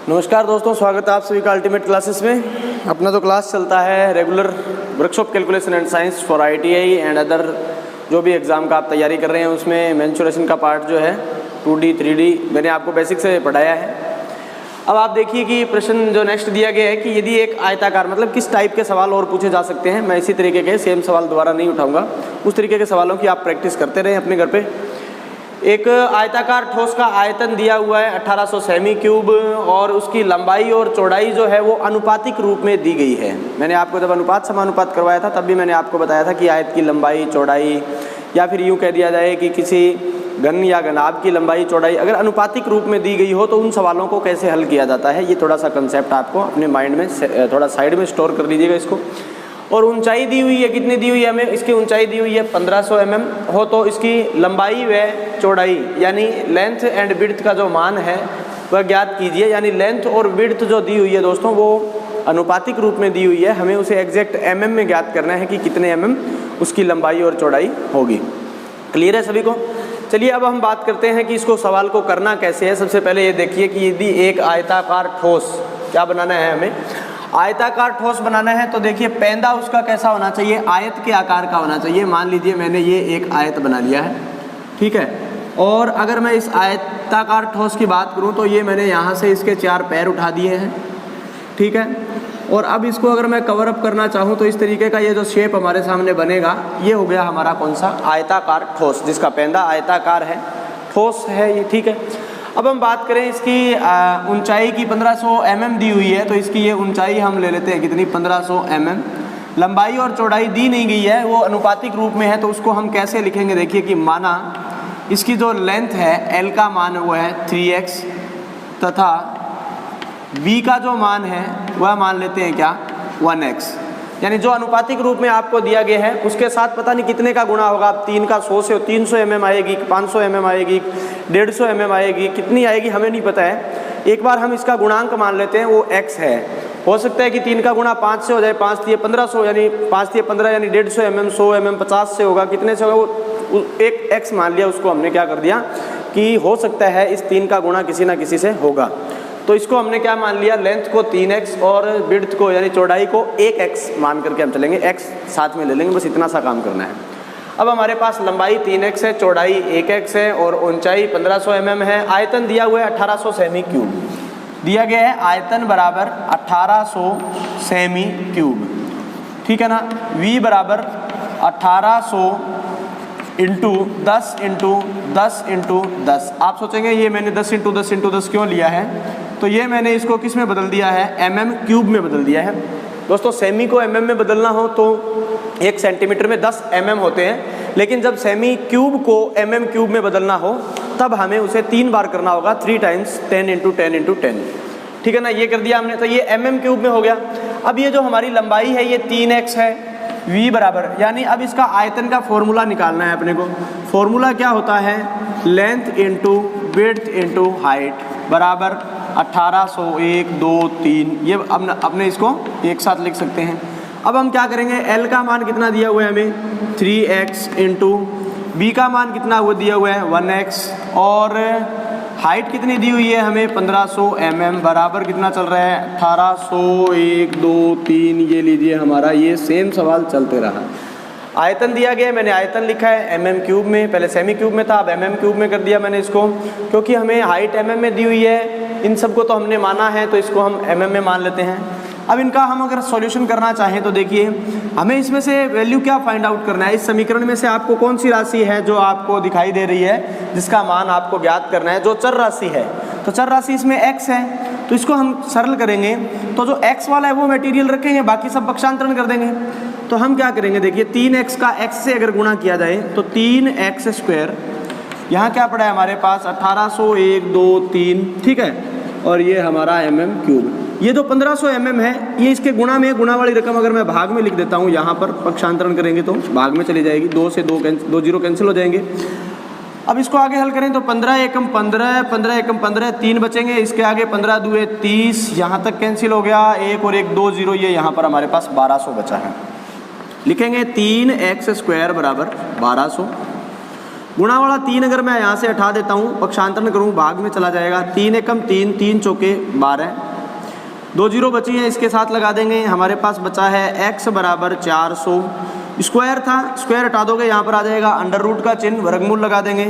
नमस्कार दोस्तों, स्वागत है आप सभी का अल्टीमेट क्लासेस में। अपना जो क्लास चलता है regular workshop calculation and science for ITI and other जो भी एग्ज़ाम का आप तैयारी कर रहे हैं, उसमें मेंसुरेशन का पार्ट जो है 2D 3D मैंने आपको बेसिक से पढ़ाया है। अब आप देखिए कि प्रश्न जो नेक्स्ट दिया गया है कि यदि एक आयताकार मतलब किस टाइप के सवाल और पूछे जा सकते हैं। मैं इसी तरीके के सेम सवाल दोबारा नहीं उठाऊँगा, उस तरीके के सवालों की आप प्रैक्टिस करते रहें अपने घर पर। एक आयताकार ठोस का आयतन दिया हुआ है 1800 सेमी क्यूब और उसकी लंबाई और चौड़ाई जो है वो अनुपातिक रूप में दी गई है। मैंने आपको जब अनुपात समानुपात करवाया था तब भी मैंने आपको बताया था कि आयत की लंबाई चौड़ाई, या फिर यूँ कह दिया जाए कि किसी घन या घनाभ की लंबाई चौड़ाई अगर अनुपातिक रूप में दी गई हो तो उन सवालों को कैसे हल किया जाता है। ये थोड़ा सा कंसेप्ट आपको अपने माइंड में थोड़ा साइड में स्टोर कर लीजिएगा इसको। और ऊंचाई दी हुई है, कितनी दी हुई है हमें, इसकी ऊंचाई दी हुई है 1500 mm हो, तो इसकी लंबाई व चौड़ाई यानी लेंथ एंड विड्थ का जो मान है वह ज्ञात कीजिए। यानी लेंथ और विड्थ जो दी हुई है दोस्तों वो अनुपातिक रूप में दी हुई है, हमें उसे एग्जैक्ट mm में ज्ञात करना है कि कितने mm उसकी लंबाई और चौड़ाई होगी। क्लियर है सभी को? चलिए अब हम बात करते हैं कि इसको सवाल को करना कैसे है। सबसे पहले ये देखिए कि यदि एक आयताकार ठोस क्या बनाना है, हमें आयताकार ठोस बनाना है, तो देखिए पैंदा उसका कैसा होना चाहिए, आयत के आकार का होना चाहिए। मान लीजिए मैंने ये एक आयत बना लिया है, ठीक है। और अगर मैं इस आयताकार ठोस की बात करूं तो ये मैंने यहाँ से इसके 4 पैर उठा दिए हैं, ठीक है। और अब इसको अगर मैं कवर अप करना चाहूँ तो इस तरीके का ये जो शेप हमारे सामने बनेगा ये हो गया हमारा कौन सा, आयताकार ठोस, जिसका पैंदा आयताकार है, ठोस है ये, ठीक है। अब हम बात करें इसकी ऊंचाई की 1500 mm दी हुई है, तो इसकी ये ऊंचाई हम ले लेते हैं कितनी, 1500 mm। लंबाई और चौड़ाई दी नहीं गई है, वो अनुपातिक रूप में है, तो उसको हम कैसे लिखेंगे, देखिए कि माना इसकी जो लेंथ है L का मान वो है 3x तथा V का जो मान है वह मान लेते हैं क्या, 1x। यानी जो अनुपातिक रूप में आपको दिया गया है उसके साथ पता नहीं कितने का गुणा होगा। अब 3 का 100 से 300 mm आएगी, 500 mm आएगी, 150 mm आएगी, कितनी आएगी हमें नहीं पता है। एक बार हम इसका गुणांक मान लेते हैं, वो x है। हो सकता है कि 3 का गुणा 5 से हो जाए, 5 3 1500 यानी 5 3 15 यानी 150 mm, 100 mm 50 से होगा, कितने से होगा, वो एक x मान लिया, उसको हमने क्या कर दिया कि हो सकता है इस 3 का गुणा किसी ना किसी से होगा। तो इसको हमने क्या मान लिया, लेंथ को 3x और विड्थ को यानी चौड़ाई को 1x मान करके हम चलेंगे, x साथ में ले लेंगे, बस इतना सा काम करना है। अब हमारे पास लंबाई 3x है, चौड़ाई 1x है और ऊंचाई 1500 mm है। आयतन दिया हुआ है 1800 सेमी क्यूब दिया गया है, आयतन बराबर 1800 सेमी क्यूब, ठीक है ना। v बराबर 1800 इंटू 10 इंटू 10 इंटू 10। आप सोचेंगे ये मैंने 10 इंटू 10 इंटू 10 क्यों लिया है, तो ये मैंने इसको किस में बदल दिया है, mm क्यूब में बदल दिया है। दोस्तों सेमी को mm में बदलना हो तो 1 सेंटीमीटर में 10 mm होते हैं, लेकिन जब सेमी क्यूब को mm क्यूब में बदलना हो तब हमें उसे 3 बार करना होगा, 3 टाइम्स 10 इंटू 10 इंटू 10, ठीक है ना। ये कर दिया हमने, तो ये mm क्यूब में हो गया। अब ये जो हमारी लंबाई है ये 3x है, v बराबर, यानी अब इसका आयतन का फॉर्मूला निकालना है अपने को। फॉर्मूला क्या होता है, length into width into height बराबर 1800 1 2 3। ये अपने इसको एक साथ लिख सकते हैं। अब हम क्या करेंगे, L का मान कितना दिया हुआ है हमें 3x इंटू B का मान कितना हुआ दिया हुआ है 1x और हाइट कितनी दी हुई है हमें 1500 mm बराबर कितना चल रहा है 1800 1 2 3। ये लीजिए हमारा ये सेम सवाल चलते रहा। आयतन दिया गया है, मैंने आयतन लिखा है mm क्यूब में, पहले सेमी क्यूब में था, अब mm क्यूब में कर दिया मैंने इसको, क्योंकि हमें हाइट mm में दी हुई है। इन सब को तो हमने माना है तो इसको हम mm में मान लेते हैं। अब इनका हम अगर सॉल्यूशन करना चाहें तो देखिए हमें इसमें से वैल्यू क्या फाइंड आउट करना है। इस समीकरण में से आपको कौन सी राशि है जो आपको दिखाई दे रही है जिसका मान आपको ज्ञात करना है, जो चर राशि है। तो चर राशि इसमें x है, तो इसको हम सरल करेंगे तो जो x वाला है वो मटेरियल रखेंगे, बाकी सब पक्षांतरण कर देंगे। तो हम क्या करेंगे, देखिए 3x का x से अगर गुणा किया जाए तो 3x स्क्वायर, यहाँ क्या पड़ा है हमारे पास 1800 1 2 3, ठीक है। और ये हमारा mm क्यूब, ये जो 1500 mm है ये इसके गुणा में, गुणा वाली रकम अगर मैं भाग में लिख देता हूँ, यहाँ पर पक्षांतरण करेंगे तो भाग में चली जाएगी, 2 से 2 जीरो कैंसिल हो जाएंगे। अब इसको आगे हल करें तो 15 एकम 15, 15 एकम 15, 3 बचेंगे, इसके आगे 15 दूए 30, यहाँ तक कैंसिल हो गया, 1 और 1 2 जीरो, ये यहाँ पर हमारे पास 1200 बचा है। लिखेंगे 3x स्क्वायर बराबर 1200। गुणा वाला 3 अगर मैं यहाँ से हटा देता हूँ, पक्षांतरण करूँ, भाग में चला जाएगा। 3 एकम 3, 3 चौके 12, 2 जीरो बची है, इसके साथ लगा देंगे। हमारे पास बचा है x बराबर 400, स्क्वायर था, स्क्वायर हटा दोगे यहाँ पर आ जाएगा अंडर रूट का चिन्ह, वर्गमूल लगा देंगे।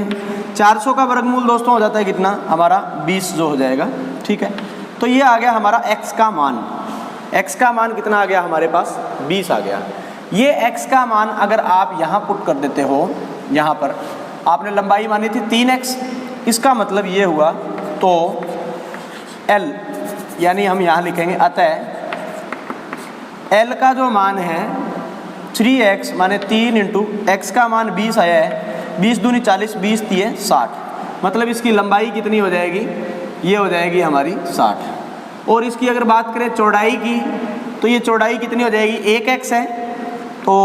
400 का वर्गमूल दोस्तों हो जाता है कितना, हमारा 20 जो हो जाएगा, ठीक है। तो ये आ गया हमारा x का मान। x का मान कितना आ गया हमारे पास, 20 आ गया। ये x का मान अगर आप यहाँ पुट कर देते हो, यहाँ पर आपने लंबाई मानी थी 3x, इसका मतलब ये हुआ तो l यानी हम यहाँ लिखेंगे अतः l का जो मान है 3x माने 3 इंटू x का मान 20 आया है, 20 दूनी 40, 20 तीय 60, मतलब इसकी लंबाई कितनी हो जाएगी, ये हो जाएगी हमारी 60। और इसकी अगर बात करें चौड़ाई की, तो ये चौड़ाई कितनी हो जाएगी, 1x है तो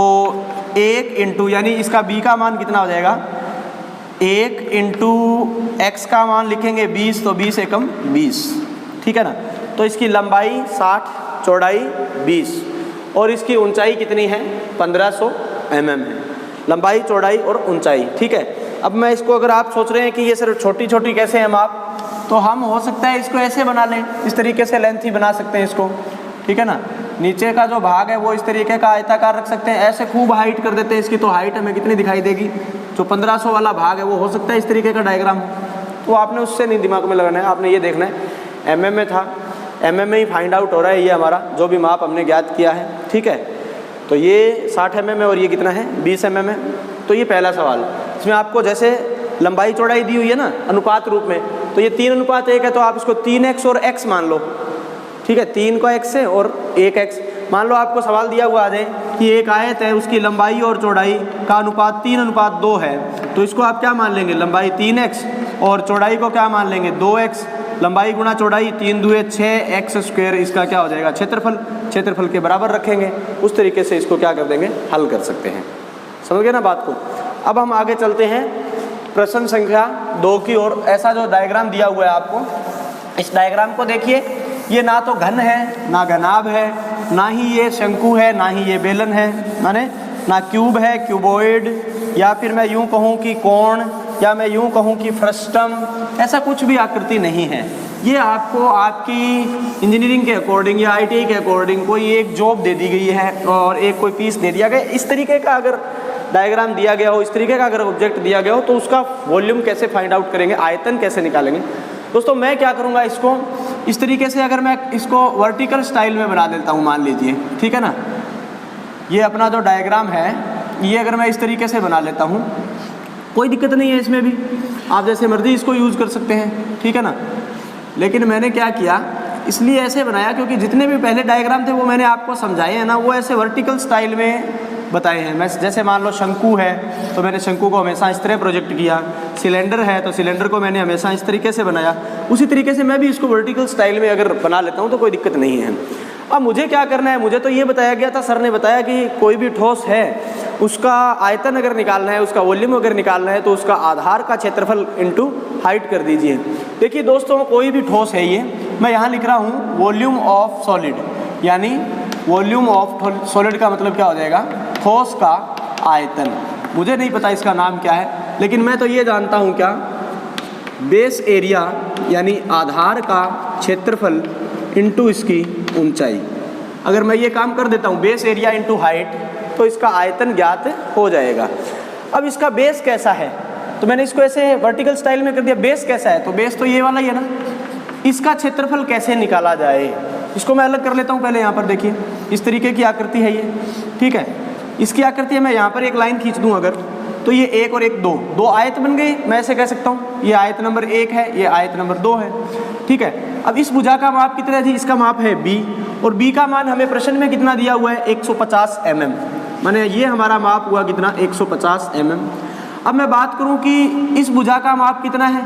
1 इंटू यानी इसका b का मान कितना हो जाएगा, 1 इंटू x का मान लिखेंगे 20, तो 20 एकम 20, ठीक है ना। तो इसकी लंबाई 60, चौड़ाई 20 और इसकी ऊंचाई कितनी है, 1500 mm है, लंबाई चौड़ाई और ऊंचाई, ठीक है। अब मैं इसको, अगर आप सोच रहे हैं कि ये सिर्फ छोटी छोटी कैसे हैं माप, तो हम हो सकता है इसको ऐसे बना लें, इस तरीके से लेंथ ही बना सकते हैं इसको, ठीक है ना। नीचे का जो भाग है वो इस तरीके का आयताकार रख सकते हैं, ऐसे खूब हाइट कर देते हैं इसकी, तो हाइट हमें कितनी दिखाई देगी, जो 1500 वाला भाग है वो हो सकता है इस तरीके का डायग्राम। तो आपने उससे नहीं दिमाग में लगाना है, आपने ये देखना है mm में था, mm में ही फाइंड आउट हो रहा है ये हमारा जो भी माप हमने ज्ञात किया है, ठीक है। तो ये 60 mm है और ये कितना है, 20 mm है। तो ये पहला सवाल, इसमें आपको जैसे लंबाई चौड़ाई दी हुई है ना अनुपात रूप में, तो ये 3:1 है, तो आप इसको 3x और x मान लो, ठीक है। 3 का x है और 1x। मान लो आपको सवाल दिया हुआ आ जाए कि एक आयत है, उसकी लंबाई और चौड़ाई का अनुपात 3:2 है, तो इसको आप क्या मान लेंगे, लंबाई 3x और चौड़ाई को क्या मान लेंगे, 2x। लंबाई गुणा चौड़ाई 3 दूए 6, x स्क्वायर इसका क्या हो जाएगा, क्षेत्रफल, क्षेत्रफल के बराबर रखेंगे। उस तरीके से इसको क्या कर देंगे, हल कर सकते हैं। समझ गए ना बात को। अब हम आगे चलते हैं प्रश्न संख्या 2 की ओर। ऐसा जो डायग्राम दिया हुआ है आपको, इस डायग्राम को देखिए, ये ना तो घन है ना घनाभ है, ना ही ये शंकु है ना ही ये बेलन है, माने ना क्यूब है, क्यूबॉइड, या फिर मैं यूं कहूं कि कोण, या मैं यूं कहूं कि फ्रस्टम, ऐसा कुछ भी आकृति नहीं है। ये आपको आपकी इंजीनियरिंग के अकॉर्डिंग या ITI के अकॉर्डिंग कोई एक जॉब दे दी गई है और एक कोई पीस दे दिया गया, इस तरीके का अगर डायग्राम दिया गया हो, इस तरीके का अगर ऑब्जेक्ट दिया गया हो, तो उसका वॉल्यूम कैसे फाइंड आउट करेंगे, आयतन कैसे निकालेंगे। दोस्तों मैं क्या करूँगा, इसको इस तरीके से अगर मैं इसको वर्टिकल स्टाइल में बना देता हूँ, मान लीजिए, ठीक है ना। ये अपना जो डायग्राम है, ये अगर मैं इस तरीके से बना लेता हूँ, कोई दिक्कत नहीं है इसमें भी, आप जैसे मर्जी इसको यूज़ कर सकते हैं, ठीक है ना। लेकिन मैंने क्या किया, इसलिए ऐसे बनाया क्योंकि जितने भी पहले डायग्राम थे वो मैंने आपको समझाए हैं ना, वो ऐसे वर्टिकल स्टाइल में बताए हैं। मैं जैसे मान लो शंकु है तो मैंने शंकु को हमेशा इस तरह प्रोजेक्ट किया, सिलेंडर है तो सिलेंडर को मैंने हमेशा इस तरीके से बनाया, उसी तरीके से मैं भी इसको वर्टिकल स्टाइल में अगर बना लेता हूँ तो कोई दिक्कत नहीं है। अब मुझे क्या करना है, मुझे तो ये बताया गया था, सर ने बताया कि कोई भी ठोस है उसका आयतन अगर निकालना है, उसका वॉल्यूम अगर निकालना है, तो उसका आधार का क्षेत्रफल इंटू हाइट कर दीजिए। देखिए दोस्तों, कोई भी ठोस है, ये मैं यहाँ लिख रहा हूँ वॉल्यूम ऑफ सॉलिड, यानी वॉल्यूम ऑफ सॉलिड का मतलब क्या हो जाएगा, ठोस का आयतन। मुझे नहीं पता इसका नाम क्या है, लेकिन मैं तो ये जानता हूँ क्या, बेस एरिया यानी आधार का क्षेत्रफल इंटू इसकी ऊंचाई। अगर मैं ये काम कर देता हूँ, बेस एरिया इंटू हाइट, तो इसका आयतन ज्ञात हो जाएगा। अब इसका बेस कैसा है, तो मैंने इसको ऐसे वर्टिकल स्टाइल में कर दिया। बेस कैसा है, तो बेस तो ये वाला ही है ना। इसका क्षेत्रफल कैसे निकाला जाए, इसको मैं अलग कर लेता हूँ। पहले यहाँ पर देखिए, इस तरीके की आकृति है ये, ठीक है। इसकी आकृति है, मैं यहाँ पर एक लाइन खींच दूँ अगर, तो ये 1 और 1 2 आयत बन गई। मैं ऐसे कह सकता हूँ ये आयत नंबर 1 है, ये आयत नंबर 2 है, ठीक है। अब इस भुजा का माप कितना है जी, इसका माप है b, और b का मान हमें प्रश्न में कितना दिया हुआ है, 150 mm, माने ये हमारा माप हुआ कितना, 150 mm। अब मैं बात करूं कि इस भुजा का माप कितना है,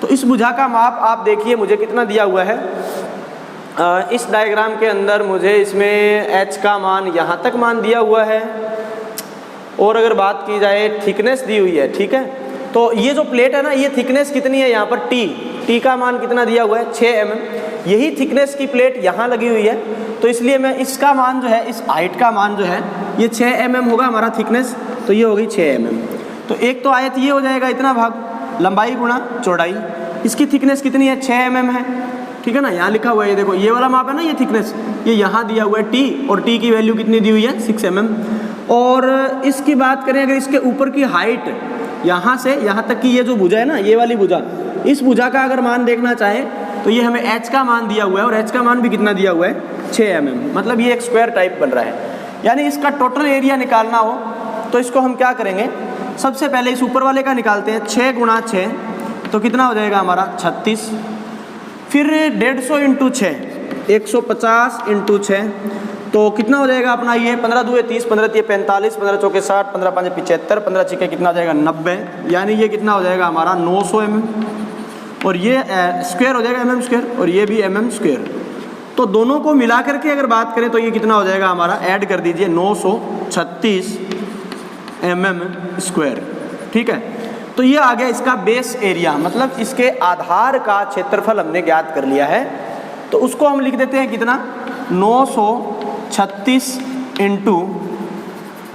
तो इस भुजा का माप आप देखिए मुझे कितना दिया हुआ है। इस डायग्राम के अंदर मुझे इसमें h का मान यहाँ तक मान दिया हुआ है, और अगर बात की जाए थिकनेस दी हुई है, ठीक है। तो ये जो प्लेट है ना, ये थिकनेस कितनी है यहाँ पर, t का मान कितना दिया हुआ है, 6 mm। यही थिकनेस की प्लेट यहाँ लगी हुई है, तो इसलिए मैं इसका मान जो है, इस हाइट का मान जो है, ये 6 mm होगा हमारा थिकनेस, तो ये होगी 6 mm। तो एक तो आयत ये हो जाएगा इतना भाग, लंबाई गुणा चौड़ाई। इसकी थिकनेस कितनी है, 6 mm है, ठीक है ना। यहाँ लिखा हुआ है, ये देखो ये वाला माप है ना, ये थिकनेस, ये यहाँ दिया हुआ है t, और t की वैल्यू कितनी दी हुई है, 6 mm। और इसकी बात करें अगर इसके ऊपर की हाइट, यहाँ से यहाँ तक की ये जो भुजा है ना, ये वाली भुजा, इस भुजा का अगर मान देखना चाहें तो ये हमें h का मान दिया हुआ है, और h का मान भी कितना दिया हुआ है, 6 mm। मतलब ये एक स्क्वायर टाइप बन रहा है। यानी इसका टोटल एरिया निकालना हो तो इसको हम क्या करेंगे, सबसे पहले इस ऊपर वाले का निकालते हैं, 6 गुणा 6 तो कितना हो जाएगा हमारा 36, फिर 150 इंटू 6 150 इंटू 6 तो कितना हो जाएगा अपना ये 15 दूए 30, 15 तीय 45, 15 चौके 60, 15 पाँच 75, 15 छक्के कितना हो जाएगा 90, यानी ये कितना हो जाएगा हमारा 900 mm, और ये स्क्वायर हो जाएगा mm स्क्वायर, और ये भी mm स्क्वायर। तो दोनों को मिला करके अगर बात करें तो ये कितना हो जाएगा हमारा, ऐड कर दीजिए 936 mm स्क्वायर, ठीक है। तो ये आ गया इसका बेस एरिया, मतलब इसके आधार का क्षेत्रफल हमने ज्ञात कर लिया है। तो उसको हम लिख देते हैं कितना, 936 इंटू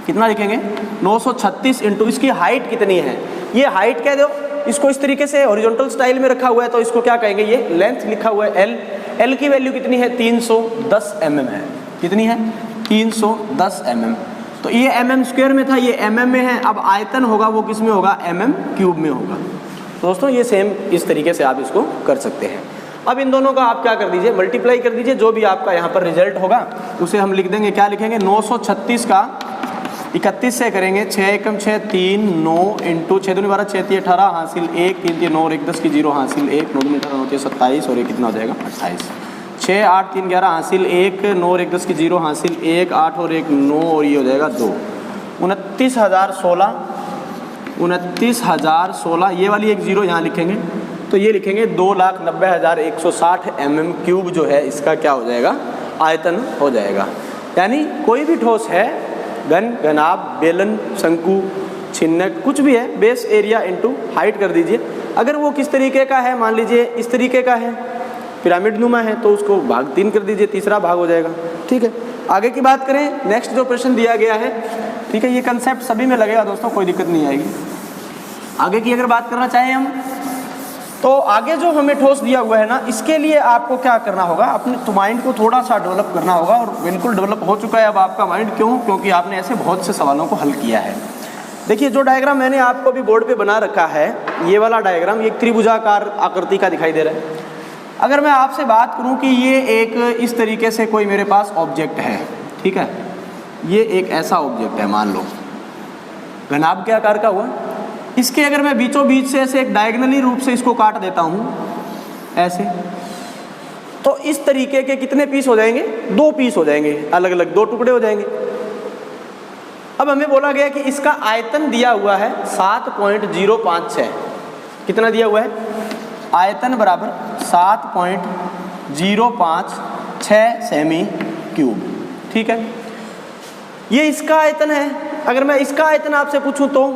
कितना लिखेंगे, 936 इंटू इसकी हाइट कितनी है, ये हाइट कह दो इसको, इस तरीके से हॉरिजॉन्टल स्टाइल में रखा हुआ है तो इसको क्या कहेंगे, ये लेंथ लिखा हुआ है L की वैल्यू कितनी है 310 mm है, कितनी है 310 mm। तो ये mm स्क्वायर में था, ये mm में है। अब आयतन होगा वो किस में होगा, mm क्यूब में होगा। तो दोस्तों ये सेम इस तरीके से आप इसको कर सकते हैं। अब इन दोनों का आप क्या कर दीजिए, मल्टीप्लाई कर दीजिए, जो भी आपका यहाँ पर रिजल्ट होगा उसे हम लिख देंगे, क्या लिखेंगे 936 का 31 से करेंगे, 6 एकम 6 3 9 इंटू 6 दूनी 12 6 3 18 हासिल 1 3 3 9 और 1 10 की 0 हासिल 1 9 दूनी 18 9 27 और 1 कितना हो जाएगा 28, 6 8 3 11 हासिल 1 9 और 1 10 की 0 हासिल 1 8 और 1 9 और ये हो जाएगा 2, 29,016 ये वाली एक 0 यहाँ लिखेंगे तो ये लिखेंगे 2,90,160 mm क्यूब जो है इसका क्या हो जाएगा, आयतन हो जाएगा। यानी कोई भी ठोस है, घन, घनाभ, बेलन, शंकु, छिन्नक, कुछ भी है, बेस एरिया इंटू हाइट कर दीजिए। अगर वो किस तरीके का है, मान लीजिए इस तरीके का है, पिरामिड नुमा है, तो उसको भाग 3 कर दीजिए, तीसरा भाग हो जाएगा, ठीक है। आगे की बात करें, नेक्स्ट जो प्रश्न दिया गया है, ठीक है, ये कंसेप्ट सभी में लगेगा दोस्तों, कोई दिक्कत नहीं आएगी। आगे की अगर बात करना चाहें हम, तो आगे जो हमें ठोस दिया हुआ है ना, इसके लिए आपको क्या करना होगा, अपने माइंड को थोड़ा सा डेवलप करना होगा, और बिल्कुल डेवलप हो चुका है अब आपका माइंड। क्यों? क्योंकि आपने ऐसे बहुत से सवालों को हल किया है। देखिए जो डायग्राम मैंने आपको भी बोर्ड पे बना रखा है, ये वाला डायग्राम, ये त्रिभुजाकार आकृति का दिखाई दे रहा है। अगर मैं आपसे बात करूं कि ये एक इस तरीके से कोई मेरे पास ऑब्जेक्ट है, ठीक है, ये एक ऐसा ऑब्जेक्ट है, मान लो घनाभ के आकार का हुआ, इसके अगर मैं बीचों बीच से ऐसे एक डायगोनली रूप से इसको काट देता हूं ऐसे, तो इस तरीके के कितने पीस हो जाएंगे, 2 पीस हो जाएंगे, अलग अलग 2 टुकड़े हो जाएंगे। अब हमें बोला गया कि इसका आयतन दिया हुआ है 7.056, कितना दिया हुआ है, आयतन बराबर 7.056 सेमी क्यूब, ठीक है। ये इसका आयतन है। अगर मैं इसका आयतन आपसे पूछूं तो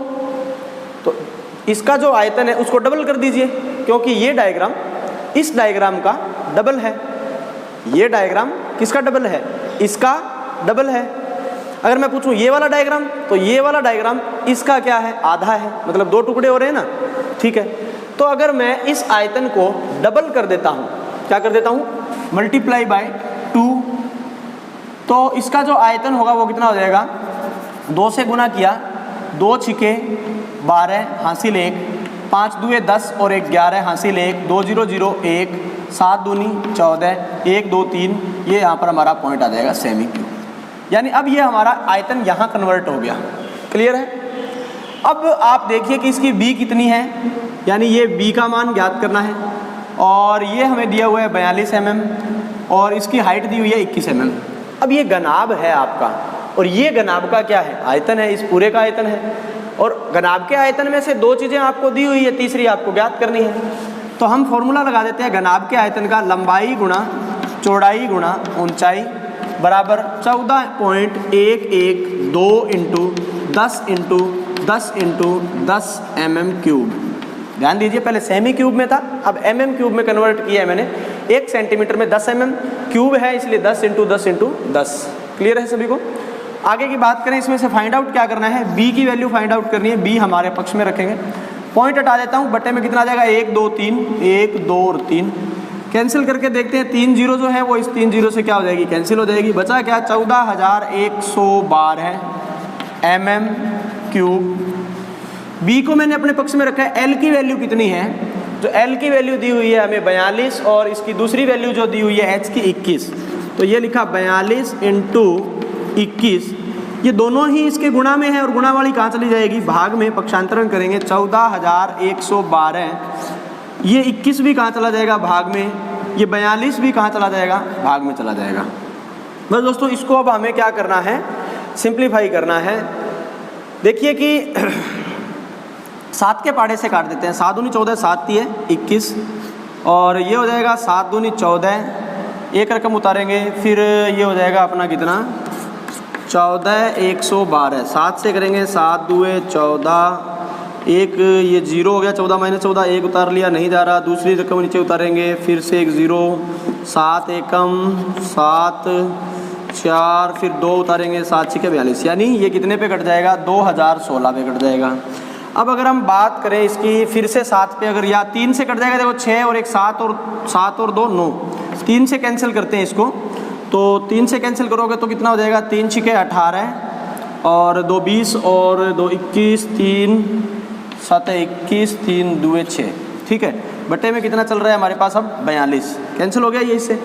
इसका जो आयतन है उसको डबल कर दीजिए, क्योंकि ये डायग्राम इस डायग्राम का डबल है। ये डायग्राम किसका डबल है, इसका डबल है। अगर मैं पूछूं ये वाला डायग्राम, तो ये वाला डायग्राम इसका क्या है, आधा है, मतलब 2 टुकड़े हो रहे हैं ना, ठीक है। तो अगर मैं इस आयतन को डबल कर देता हूं, क्या कर देता हूं, मल्टीप्लाई बाय 2, तो इसका जो आयतन होगा वो कितना हो जाएगा, 2 से गुना किया, 2 छिके 12 हासिल 1, 5 दुए 10 और 1 11 हासिल 1, 2 0 0 1, 7 दूनी 14, 1 2 3, ये यहाँ पर हमारा पॉइंट आ जाएगा सेमी क्यूब। यानी अब ये हमारा आयतन यहाँ कन्वर्ट हो गया, क्लियर है। अब आप देखिए कि इसकी बी कितनी है, यानी ये बी का मान ज्ञात करना है, और ये हमें दिया हुआ है 42 mm, और इसकी हाइट दी हुई है 21 mm। अब ये घनाभ है आपका, और ये घनाभ का क्या है, आयतन है, इस पूरे का आयतन है। और घनाभ के आयतन में से 2 चीज़ें आपको दी हुई है, तीसरी आपको ज्ञात करनी है। तो हम फॉर्मूला लगा देते हैं घनाभ के आयतन का, लंबाई गुणा चौड़ाई गुणा ऊंचाई बराबर 14.112 into 10 into 10 into 10 mm cube. ध्यान दीजिए, पहले सेमी क्यूब में था, अब mm क्यूब में कन्वर्ट किया है मैंने। 1 सेंटीमीटर में 10 mm क्यूब है, इसलिए 10 इंटू 10 इंटू 10। क्लियर है सभी को। आगे की बात करें, इसमें से फाइंड आउट क्या करना है, b की वैल्यू फाइंड आउट करनी है, b हमारे पक्ष में रखेंगे, पॉइंट हटा देता हूँ, बट्टे में कितना आ जाएगा 1 2 3, 1 2 और 3, कैंसिल करके देखते हैं, 3 जीरो जो है वो इस 3 जीरो से क्या हो जाएगी, कैंसिल हो जाएगी, बचा क्या 14,112 mm क्यूब। बी को मैंने अपने पक्ष में रखा है, एल की वैल्यू कितनी है, जो एल की वैल्यू दी हुई है हमें 42 और इसकी दूसरी वैल्यू जो दी हुई है एच की 21, तो ये लिखा 42 × 21, ये दोनों ही इसके गुणा में है और गुणा वाली कहाँ चली जाएगी, भाग में, पक्षांतरण करेंगे 14,112, ये 21 भी कहाँ चला जाएगा, भाग में, ये 42 भी कहाँ चला जाएगा, भाग में चला जाएगा। बस दोस्तों इसको अब हमें क्या करना है, सिंप्लीफाई करना है। देखिए कि 7 के पाड़े से काट देते हैं, 7 दूनी 14, 7 3 21 और ये हो जाएगा 7 दूनी 14, एक रकम उतारेंगे, फिर ये हो जाएगा अपना कितना 14,112, 7 से करेंगे 7 दूए 14, एक ये जीरो हो गया, 14 - 14, एक उतार लिया, नहीं जा रहा, दूसरी रकम नीचे उतारेंगे, फिर से एक ज़ीरो, 7 एकम 7 4, फिर 2 उतारेंगे, 7 6 42, यानी ये कितने पे कट जाएगा, 2016 पे कट जाएगा। अब अगर हम बात करें इसकी फिर से 7 पे, अगर या 3 से कट जाएगा, देखो 6 और एक 7 और 2 9, 3 से कैंसिल करते हैं इसको, तो 3 से कैंसिल करोगे तो कितना हो जाएगा, 3 6 18 और 2 20 और 2 21, 3 7 21, 3 2 6, ठीक है, बट्टे में कितना चल रहा है हमारे पास अब 42, कैंसिल हो गया ये इससे।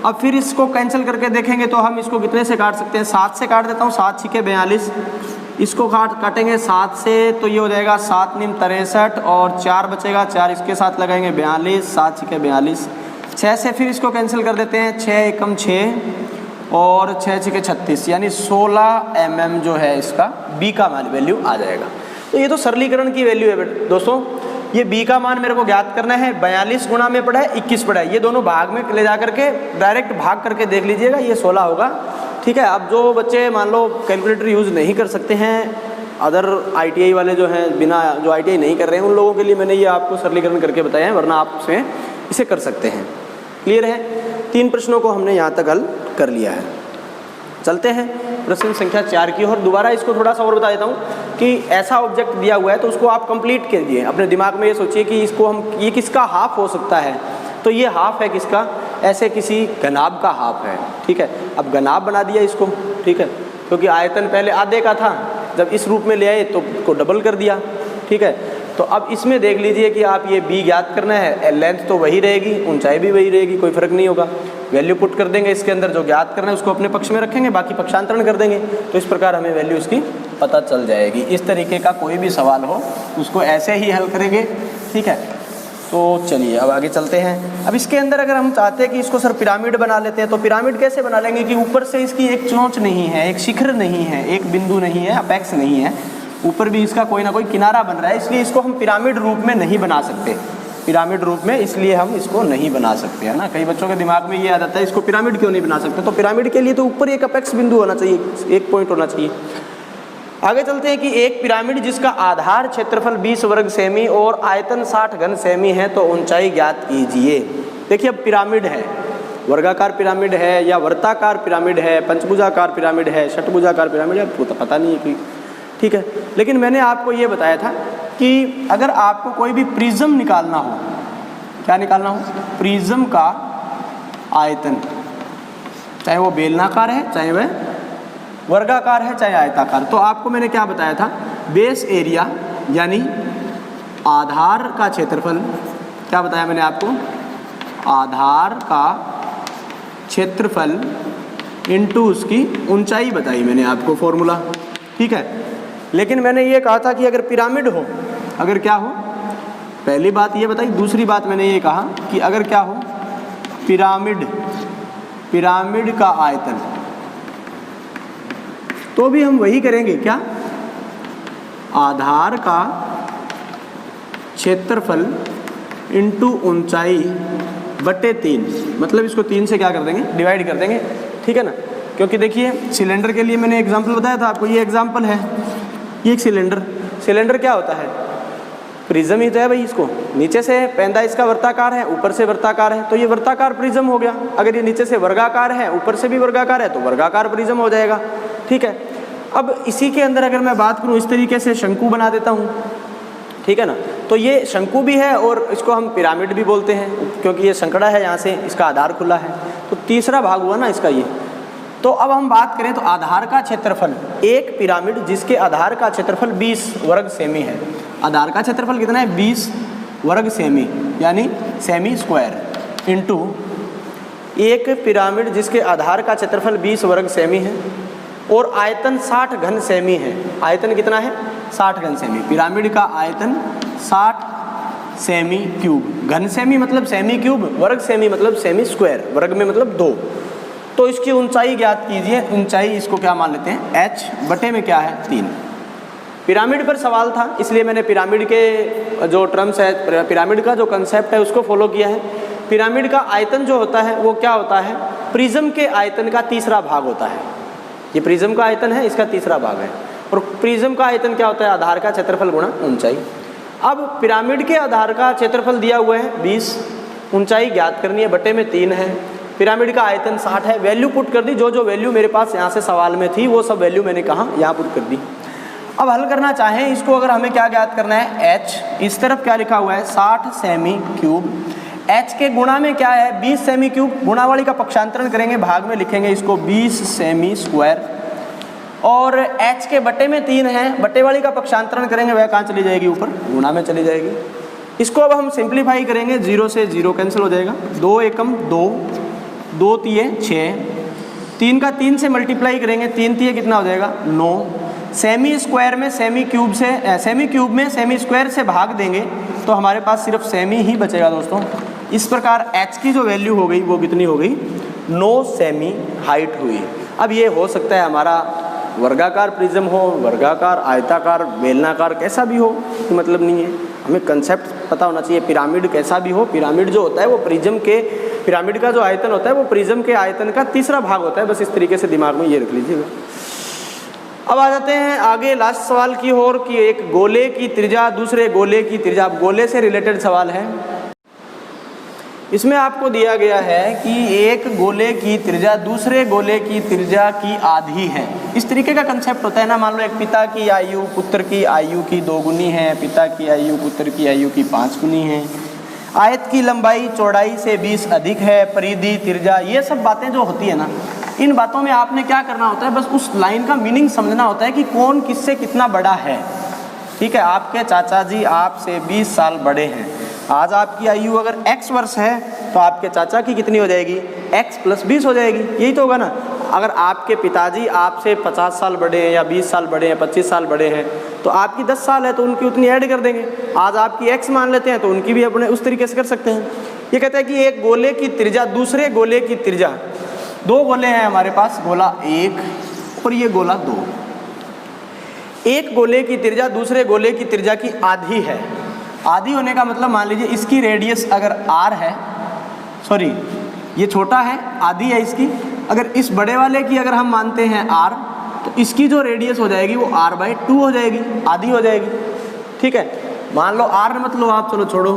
अब फिर इसको कैंसिल करके देखेंगे तो हम इसको कितने से काट सकते हैं, 7 से काट देता हूँ, 7 6 42, इसको काटेंगे 7 से तो ये हो जाएगा 7 9 63 और 4 बचेगा, 4 इसके साथ लगाएंगे 42, 7 6 42, 6 से फिर इसको कैंसिल कर देते हैं, 6 एकम 6 और 6 6 36, यानी 16 mm जो है इसका बी का मान वैल्यू आ जाएगा। तो ये तो सरलीकरण की वैल्यू है दोस्तों, ये बी का मान मेरे को ज्ञात करना है, 42 गुणा में पड़ा है 21 पड़ा है, ये दोनों भाग में ले जा करके डायरेक्ट भाग करके देख लीजिएगा, ये 16 होगा, ठीक है। अब जो बच्चे मान लो कैलकुलेटर यूज़ नहीं कर सकते हैं, अदर ITI वाले जो हैं बिना जो ITI नहीं कर रहे हैं, उन लोगों के लिए मैंने ये आपको सरलीकरण करके बताया है, वरना आप उसमें इसे कर सकते हैं। क्लियर है, 3 प्रश्नों को हमने यहाँ तक हल कर लिया है। चलते हैं प्रश्न संख्या 4 की ओर। दोबारा इसको थोड़ा सा और बता देता हूँ कि ऐसा ऑब्जेक्ट दिया हुआ है तो उसको आप कंप्लीट कीजिए, अपने दिमाग में ये सोचिए कि इसको हम, ये किसका हाफ हो सकता है, तो ये हाफ है किसका, ऐसे किसी घनाभ का हाफ है, ठीक है। अब घनाभ बना दिया इसको, ठीक है, क्योंकि आयतन पहले आधे का था, जब इस रूप में ले आए तो उसको डबल कर दिया, ठीक है। तो अब इसमें देख लीजिए कि आप ये बी ज्ञात करना है, लेंथ तो वही रहेगी, ऊंचाई भी वही रहेगी, कोई फर्क नहीं होगा, वैल्यू पुट कर देंगे इसके अंदर, जो ज्ञात करना है उसको अपने पक्ष में रखेंगे, बाकी पक्षांतरण कर देंगे, तो इस प्रकार हमें वैल्यू इसकी पता चल जाएगी। इस तरीके का कोई भी सवाल हो उसको ऐसे ही हल करेंगे, ठीक है। तो चलिए अब आगे चलते हैं। अब इसके अंदर अगर हम चाहते हैं कि इसको सर पिरामिड बना लेते हैं, तो पिरामिड कैसे बना लेंगे कि ऊपर से इसकी एक चोंच नहीं है, एक शिखर नहीं है, एक बिंदु नहीं है, अपेक्स नहीं है, ऊपर भी इसका कोई ना कोई किनारा बन रहा है, इसलिए इसको हम पिरामिड रूप में नहीं बना सकते, पिरामिड रूप में इसलिए हम इसको नहीं बना सकते, है ना। कई बच्चों के दिमाग में ये आ जाता है इसको पिरामिड क्यों नहीं बना सकते, तो पिरामिड के लिए तो ऊपर एक अपेक्स बिंदु होना चाहिए, एक पॉइंट होना चाहिए। आगे चलते हैं कि एक पिरामिड जिसका आधार क्षेत्रफल 20 वर्ग सेमी और आयतन 60 घन सेमी है, तो ऊंचाई ज्ञात कीजिए। देखिए अब पिरामिड है, वर्गाकार पिरामिड है या वर्ताकार पिरामिड है, पंचभुजाकार पिरामिड है, षटभुजाकार पिरामिड है, आपको तो पता नहीं है कि, ठीक है। लेकिन मैंने आपको ये बताया था कि अगर आपको कोई भी प्रिज्म निकालना हो, क्या निकालना हो, प्रिज्म का आयतन, चाहे वो बेलनाकार है, चाहे वह वर्गाकार है, चाहे आयताकार, तो आपको मैंने क्या बताया था, बेस एरिया यानी आधार का क्षेत्रफल, क्या बताया मैंने आपको, आधार का क्षेत्रफल इनटू उसकी ऊंचाई बताई मैंने आपको फॉर्मूला, ठीक है। लेकिन मैंने ये कहा था कि अगर पिरामिड हो, अगर क्या हो, पहली बात ये बताई, दूसरी बात मैंने ये कहा कि अगर क्या हो, पिरामिड का आयतन, तो भी हम वही करेंगे, क्या, आधार का क्षेत्रफल इनटू ऊंचाई बटे 3, मतलब इसको 3 से क्या कर देंगे, डिवाइड कर देंगे, ठीक है ना। क्योंकि देखिए सिलेंडर के लिए मैंने एग्जांपल बताया था आपको, ये एग्जांपल है, ये एक सिलेंडर क्या होता है, प्रिज्म ही तो है भाई, इसको नीचे से पैंदा इसका वर्ताकार है, ऊपर से वर्ताकार है, तो ये वर्ताकार प्रिज्म हो गया। अगर ये नीचे से वर्गाकार है, ऊपर से भी वर्गाकार है, तो वर्गाकार प्रिज्म हो जाएगा, ठीक है। अब इसी के अंदर अगर मैं बात करूँ, इस तरीके से शंकु बना देता हूँ, ठीक है ना। तो ये शंकु भी है और इसको हम पिरामिड भी बोलते हैं, क्योंकि ये संकड़ा है, यहाँ से इसका आधार खुला है। तो तीसरा भाग हुआ ना इसका ये। तो अब हम बात करें तो आधार का क्षेत्रफल, एक पिरामिड जिसके आधार का क्षेत्रफल 20 वर्ग सेमी है। आधार का क्षेत्रफल कितना है? 20 वर्ग सेमी, यानी सेमी स्क्वायर, इनटू एक पिरामिड जिसके आधार का क्षेत्रफल 20 वर्ग सेमी है और आयतन 60 घन सेमी है। आयतन कितना है? 60 घन सेमी। पिरामिड का आयतन 60 सेमी क्यूब। घन सेमी मतलब सेमी क्यूब, वर्ग सेमी मतलब सेमी स्क्वायर, वर्ग में मतलब 2। तो इसकी ऊंचाई ज्ञात कीजिए। ऊंचाई इसको क्या मान लेते हैं? h बटे में क्या है? 3। पिरामिड पर सवाल था, इसलिए मैंने पिरामिड के जो टर्म्स है, पिरामिड का जो कंसेप्ट है उसको फॉलो किया है। पिरामिड का आयतन जो होता है वो क्या होता है? प्रिज्म के आयतन का तीसरा भाग होता है। ये प्रिज्म का आयतन है, इसका तीसरा भाग है। और प्रिज्म का आयतन क्या होता है? आधार का क्षेत्रफल गुणा ऊंचाई। अब पिरामिड के आधार का क्षेत्रफल दिया हुआ है 20, ऊंचाई ज्ञात करनी है, बटे में 3 है। पिरामिड का आयतन 60 है। वैल्यू पुट कर दी, जो वैल्यू मेरे पास यहाँ से सवाल में थी वो सब वैल्यू मैंने कहाँ? यहाँ पुट कर दी। अब हल करना चाहें इसको, अगर हमें क्या ज्ञात करना है? h। इस तरफ क्या लिखा हुआ है? 60 सेमी क्यूब। h के गुणा में क्या है? 20 सेमी क्यूब। गुणावली का पक्षांतरण करेंगे, भाग में लिखेंगे इसको 20 सेमी स्क्वायर। और h के बटे में 3 है, बटे वाली का पक्षांतरण करेंगे, वह कहाँ चली जाएगी? ऊपर, गुणा में चली जाएगी। इसको अब हम सिंप्लीफाई करेंगे, 0 से 0 कैंसिल हो जाएगा। 2 एकम 2, 2 तिये 6, 3 का 3 से मल्टीप्लाई करेंगे, 3 तिये कितना हो जाएगा? 9। सेमी स्क्वायर में सेमी क्यूब से, सेमी क्यूब में सेमी स्क्वायर से भाग देंगे तो हमारे पास सिर्फ सेमी ही बचेगा दोस्तों। इस प्रकार h की जो वैल्यू हो गई वो कितनी हो गई? 9 सेमी हाइट हुई। अब ये हो सकता है हमारा वर्गाकार प्रिज्म हो, वर्गाकार, आयताकार, बेलनाकार, कैसा भी हो, मतलब नहीं है। हमें कंसेप्ट पता होना चाहिए। पिरामिड कैसा भी हो, पिरामिड जो होता है वो प्रिज्म के, पिरामिड का जो आयतन होता है वो प्रिज्म के आयतन का तीसरा भाग होता है। बस इस तरीके से दिमाग में ये रख लीजिएगा। अब आ जाते हैं आगे लास्ट सवाल की ओर कि एक गोले की त्रिज्या दूसरे गोले की त्रिज्या। अब गोले से रिलेटेड सवाल है। इसमें आपको दिया गया है कि एक गोले की त्रिज्या दूसरे गोले की त्रिज्या की आधी है। इस तरीके का कंसेप्ट होता है ना। मान लो एक पिता की आयु पुत्र की आयु की 2 गुनी है, पिता की आयु पुत्र की आयु की 5 गुनी है, आयत की लंबाई चौड़ाई से 20 अधिक है, परिधि, त्रिज्या, ये सब बातें जो होती है ना, इन बातों में आपने क्या करना होता है? बस उस लाइन का मीनिंग समझना होता है कि कौन किससे कितना बड़ा है। ठीक है, आपके चाचा जी आपसे 20 साल बड़े हैं। आज आपकी आयु अगर x वर्ष है तो आपके चाचा की कितनी हो जाएगी? x + 20 हो जाएगी। यही तो होगा ना। अगर आपके पिताजी आपसे 50 साल बड़े हैं या 20 साल बड़े हैं, 25 साल बड़े हैं, तो आपकी 10 साल है तो उनकी उतनी ऐड कर देंगे। आज आपकी x मान लेते हैं तो उनकी भी अपने उस तरीके से कर सकते हैं। ये कहते हैं कि एक गोले की त्रिज्या दूसरे गोले की त्रिज्या, 2 गोले हैं हमारे पास, गोला 1 और ये गोला 2। एक गोले की त्रिज्या दूसरे गोले की त्रिज्या की आधी है। आधी होने का मतलब मान लीजिए इसकी रेडियस अगर r है, सॉरी ये छोटा है, आधी है इसकी। अगर इस बड़े वाले की अगर हम मानते हैं r, तो इसकी जो रेडियस हो जाएगी वो r/2 हो जाएगी, आधी हो जाएगी। ठीक है, मान लो r मत लो आप, चलो छोड़ो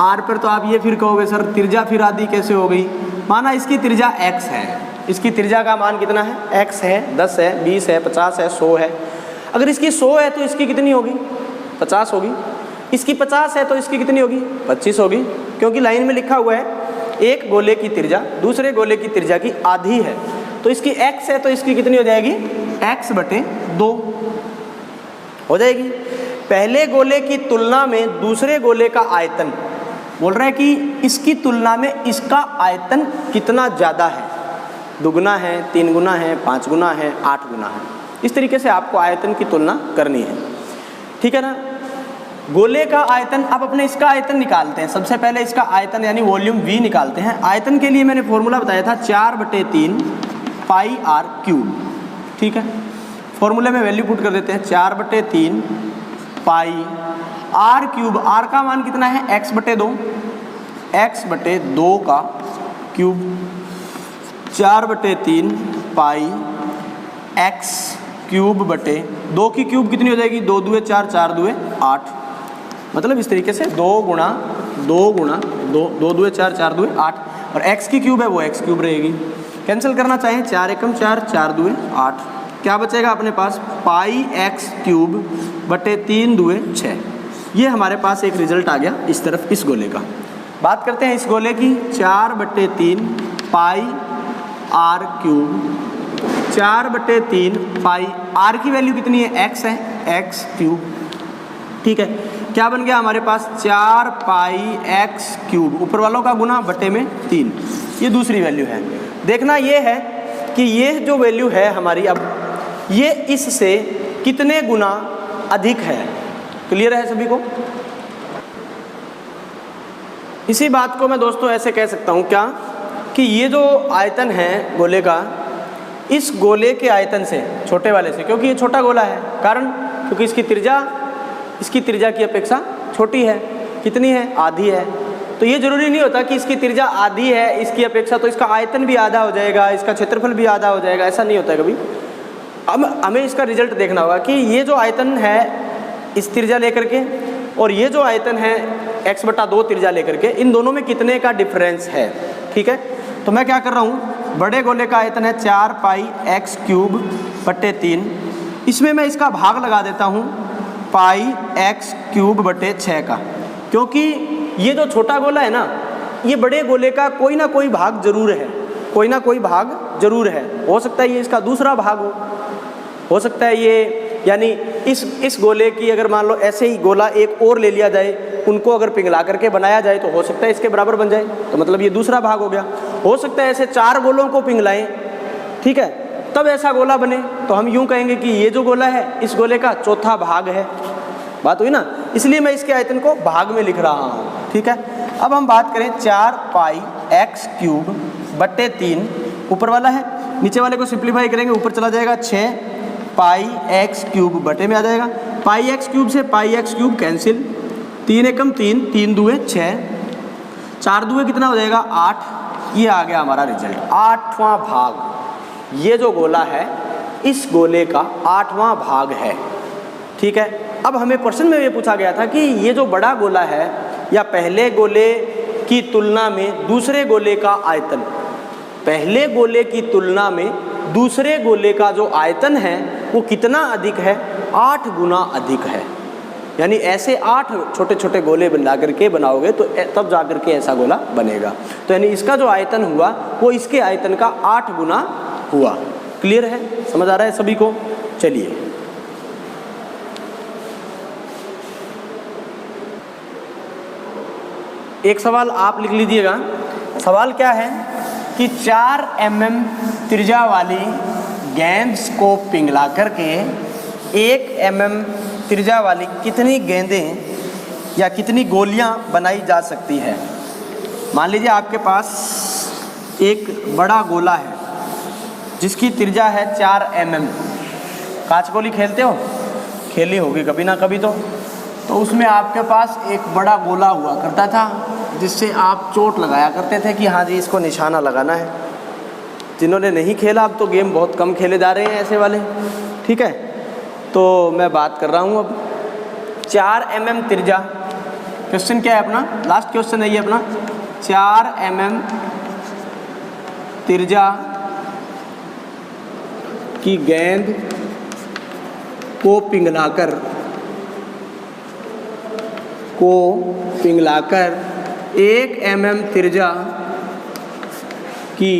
r पर। तो आप ये फिर कहोगे सर त्रिज्या फिर आधी कैसे हो गई? माना इसकी त्रिज्या x है, इसकी त्रिज्या का मान कितना है? x है, 10 है, 20 है, 50 है, 100 है। अगर इसकी 100 है तो इसकी कितनी होगी? 50 होगी। इसकी 50 है तो इसकी कितनी होगी? 25 होगी, क्योंकि लाइन में लिखा हुआ है एक गोले की त्रिज्या दूसरे गोले की त्रिज्या की आधी है। तो इसकी x है तो इसकी कितनी हो जाएगी? x/2 हो जाएगी। पहले गोले की तुलना में दूसरे गोले का आयतन, बोल रहा है कि इसकी तुलना में इसका आयतन कितना ज़्यादा है? दुगुना है, 3 गुना है, 5 गुना है, 8 गुना है। इस तरीके से आपको आयतन की तुलना करनी है। ठीक है ना। गोले का आयतन, अब अपने इसका आयतन निकालते हैं। सबसे पहले इसका आयतन यानी वॉल्यूम V निकालते हैं। आयतन के लिए मैंने फॉर्मूला बताया था 4/3 πr³। ठीक है, फॉर्मूले में वैल्यू पुट कर देते हैं 4/3 πr³। r का मान कितना है? x/2, x/2 का क्यूब 4/3 πx³ 2 की क्यूब कितनी हो जाएगी? 2 दूए 4, 4 दूए 8। मतलब इस तरीके से 2 गुणा 2 गुणा 2, 2 दूए 4, 4 दूए 8। और x की क्यूब है वो x³ रहेगी। कैंसिल करना चाहें 4 एकम 4, 4 दूए 8, क्या बचेगा अपने पास, पाई एक्स क्यूब बटे 3 दूए 6। ये हमारे पास एक रिजल्ट आ गया इस तरफ इस गोले का। बात करते हैं इस गोले की, 4/3 पाई आर क्यूब, 4/3 पाई, आर की वैल्यू कितनी है, एक्स है, एक्स क्यूब। ठीक है, क्या बन गया हमारे पास, 4 पाई एक्स क्यूब, ऊपर वालों का गुना बटे में 3। ये दूसरी वैल्यू है। देखना ये है कि ये जो वैल्यू है हमारी, अब ये इससे कितने गुना अधिक है। क्लियर है सभी को? इसी बात को मैं दोस्तों ऐसे कह सकता हूँ क्या, कि ये जो आयतन है गोले का, इस गोले के आयतन से, छोटे वाले से, क्योंकि ये छोटा गोला है, कारण क्योंकि इसकी त्रिज्या की अपेक्षा छोटी है। कितनी है, आधी है। तो ये जरूरी नहीं होता कि इसकी त्रिज्या आधी है इसकी अपेक्षा तो इसका आयतन भी आधा हो जाएगा, इसका क्षेत्रफल भी आधा हो जाएगा, ऐसा नहीं होता है कभी। अब हमें इसका रिजल्ट देखना होगा कि ये जो आयतन है इस त्रिज्या लेकर के, और ये जो आयतन है x/2 त्रिज्या लेकर के, इन दोनों में कितने का डिफरेंस है। ठीक है, तो मैं क्या कर रहा हूँ, बड़े गोले का आयतन है 4 पाई एक्स क्यूब बटे 3, इसमें मैं इसका भाग लगा देता हूँ पाई एक्स क्यूब बटे 6 का, क्योंकि ये जो छोटा गोला है ना, ये बड़े गोले का कोई ना कोई भाग जरूर है, कोई ना कोई भाग जरूर है। हो सकता है ये इसका दूसरा भाग हो सकता है ये, यानी इस गोले की अगर मान लो ऐसे ही गोला एक और ले लिया जाए, उनको अगर पिघला करके बनाया जाए तो हो सकता है इसके बराबर बन जाए, तो मतलब ये दूसरा भाग हो गया। हो सकता है ऐसे 4 गोलों को पिघलाएं, ठीक है, तब ऐसा गोला बने, तो हम यूँ कहेंगे कि ये जो गोला है इस गोले का चौथा भाग है। बात हुई ना, इसलिए मैं इसके आयतन को भाग में लिख रहा हूँ। ठीक है, अब हम बात करें 4 पाई एक्स क्यूब बटे 3, ऊपर वाला है, नीचे वाले को सिंप्लीफाई करेंगे, ऊपर चला जाएगा 6 पाई एक्स क्यूब बटे में आ जाएगा, पाई एक्स क्यूब से पाई एक्स क्यूब कैंसिल, 3 एकम 3, 3 दूए 6, 4 दूए कितना हो जाएगा 8। ये आ गया हमारा रिजल्ट, 8वां भाग। ये जो गोला है इस गोले का 8वां भाग है। ठीक है, अब हमें प्रश्न में ये पूछा गया था कि ये जो बड़ा गोला है या पहले गोले की तुलना में दूसरे गोले का आयतन, पहले गोले की तुलना में दूसरे गोले का जो आयतन है वो कितना अधिक है, 8 गुना अधिक है। यानी ऐसे 8 छोटे छोटे गोले बना करके बनाओगे तो तब जा करके ऐसा गोला बनेगा। तो यानी इसका जो आयतन हुआ वो इसके आयतन का 8 गुना हुआ। क्लियर है, समझ आ रहा है सभी को? चलिए एक सवाल आप लिख लीजिएगा। सवाल क्या है कि 4 mm त्रिज्या वाली गेंद को पिघला करके 1 mm त्रिज्या वाली कितनी गेंदें या कितनी गोलियां बनाई जा सकती है। मान लीजिए आपके पास एक बड़ा गोला है जिसकी त्रिज्या है 4 mm। कांच गोली खेलते हो, खेली होगी कभी ना कभी। तो उसमें आपके पास एक बड़ा गोला हुआ करता था जिससे आप चोट लगाया करते थे कि हाँ जी इसको निशाना लगाना है। जिन्होंने नहीं खेला, अब तो गेम बहुत कम खेले जा रहे हैं ऐसे वाले। ठीक है, तो मैं बात कर रहा हूँ अब 4 mm त्रिज्या। क्वेश्चन क्या है अपना, लास्ट क्वेश्चन है ये अपना, 4 mm त्रिज्या की गेंद को पिघलाकर 1 mm त्रिज्या की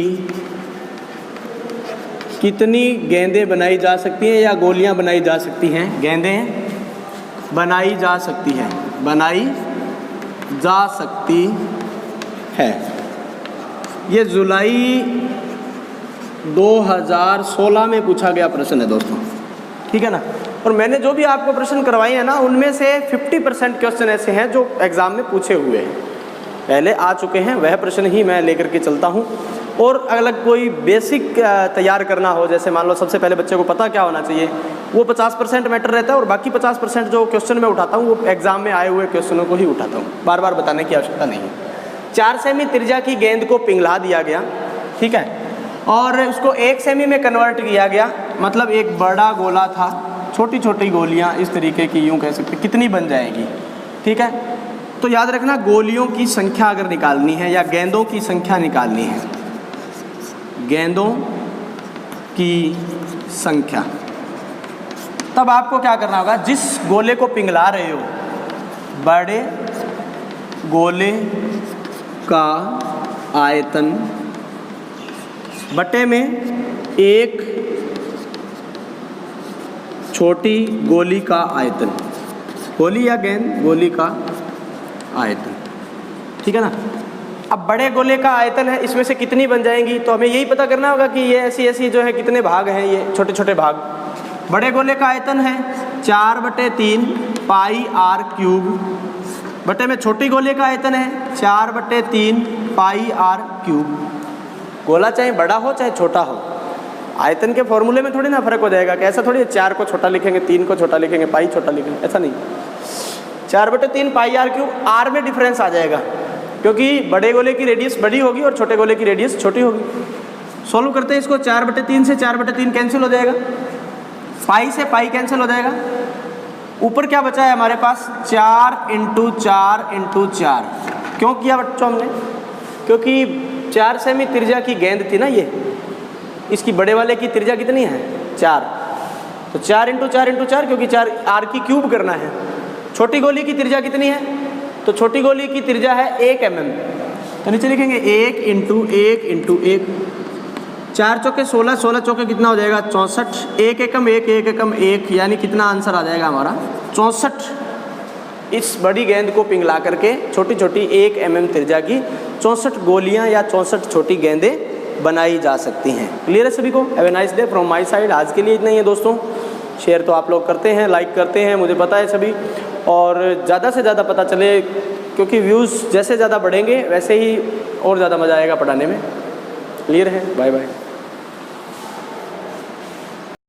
कितनी गेंदें बनाई जा सकती हैं या गोलियां बनाई जा सकती हैं। गेंदें बनाई जा सकती हैं, बनाई जा सकती है। ये जुलाई 2016 में पूछा गया प्रश्न है दोस्तों। ठीक है ना, और मैंने जो भी आपको प्रश्न करवाए हैं ना, उनमें से 50% क्वेश्चन ऐसे हैं जो एग्ज़ाम में पूछे हुए हैं, पहले आ चुके हैं, वह प्रश्न ही मैं लेकर के चलता हूँ। और अलग कोई बेसिक तैयार करना हो, जैसे मान लो सबसे पहले बच्चे को पता क्या होना चाहिए, वो 50% मैटर रहता है, और बाकी 50% जो क्वेश्चन मैं उठाता हूँ वो एग्ज़ाम में आए हुए क्वेश्चनों को ही उठाता हूँ, बार बार बताने की आवश्यकता नहीं है। 4 सेमी त्रिज्या की गेंद को पिघला दिया गया, ठीक है, और उसको 1 सेमी में कन्वर्ट किया गया, मतलब एक बड़ा गोला था, छोटी छोटी गोलियां इस तरीके की, यूँ कह सकते, कितनी बन जाएगी। ठीक है, तो याद रखना गोलियों की संख्या अगर निकालनी है या गेंदों की संख्या निकालनी है, गेंदों की संख्या। तब आपको क्या करना होगा, जिस गोले को पिघला रहे हो, बड़े गोले का आयतन बटे में एक छोटी गोली का आयतन, गोली या गेंद, गोली का आयतन, ठीक है ना। अब बड़े गोले का आयतन है, इसमें से कितनी बन जाएंगी, तो हमें यही पता करना होगा कि ये ऐसी ऐसी जो है कितने भाग हैं, ये छोटे छोटे भाग। बड़े गोले का आयतन है 4/3 पाई आर क्यूब, बटे में छोटी गोले का आयतन है 4/3 पाई आर क्यूब। गोला चाहे बड़ा हो चाहे छोटा हो, आयतन के फॉर्मूले में थोड़ी ना फर्क हो जाएगा कि ऐसा थोड़ी है 4 को छोटा लिखेंगे, 3 को छोटा लिखेंगे, पाई छोटा लिखेंगे, ऐसा नहीं। 4/3 पाई आर क्यूब, आर में डिफरेंस आ जाएगा क्योंकि बड़े गोले की रेडियस बड़ी होगी और छोटे गोले की रेडियस छोटी होगी। सोल्व करते हैं इसको, 4/3 से 4/3 कैंसिल हो जाएगा, पाई से पाई कैंसिल हो जाएगा, ऊपर क्या बचा है हमारे पास 4 × 4 × 4। क्यों किया बच्चों हमने, क्योंकि 4 सेमी त्रिज्या की गेंद थी ना ये, इसकी बड़े वाले की त्रिज्या कितनी है 4, तो 4 × 4 × 4, क्योंकि 4 आर की क्यूब करना है। छोटी गोली की त्रिज्या कितनी है, तो छोटी गोली की त्रिज्या है 1 mm, तो नीचे लिखेंगे 1 × 1 × 1, 4 चौके 16, 16 चौके कितना हो जाएगा 64, 1 एकम 1 1 एकम 1, यानी कितना आंसर आ जाएगा हमारा 64। इस बड़ी गेंद को पिघला करके छोटी छोटी 1 mm त्रिज्या की 64 गोलियां या 64 छोटी गेंदें बनाई जा सकती हैं। क्लियर है सभी को? Have a nice day from my side. आज के लिए इतना ही है दोस्तों। शेयर तो आप लोग करते हैं, लाइक करते हैं, मुझे पता है सभी, और ज़्यादा से ज़्यादा पता चले, क्योंकि व्यूज़ जैसे ज़्यादा बढ़ेंगे वैसे ही और ज़्यादा मज़ा आएगा पढ़ाने में। क्लियर है? Bye bye.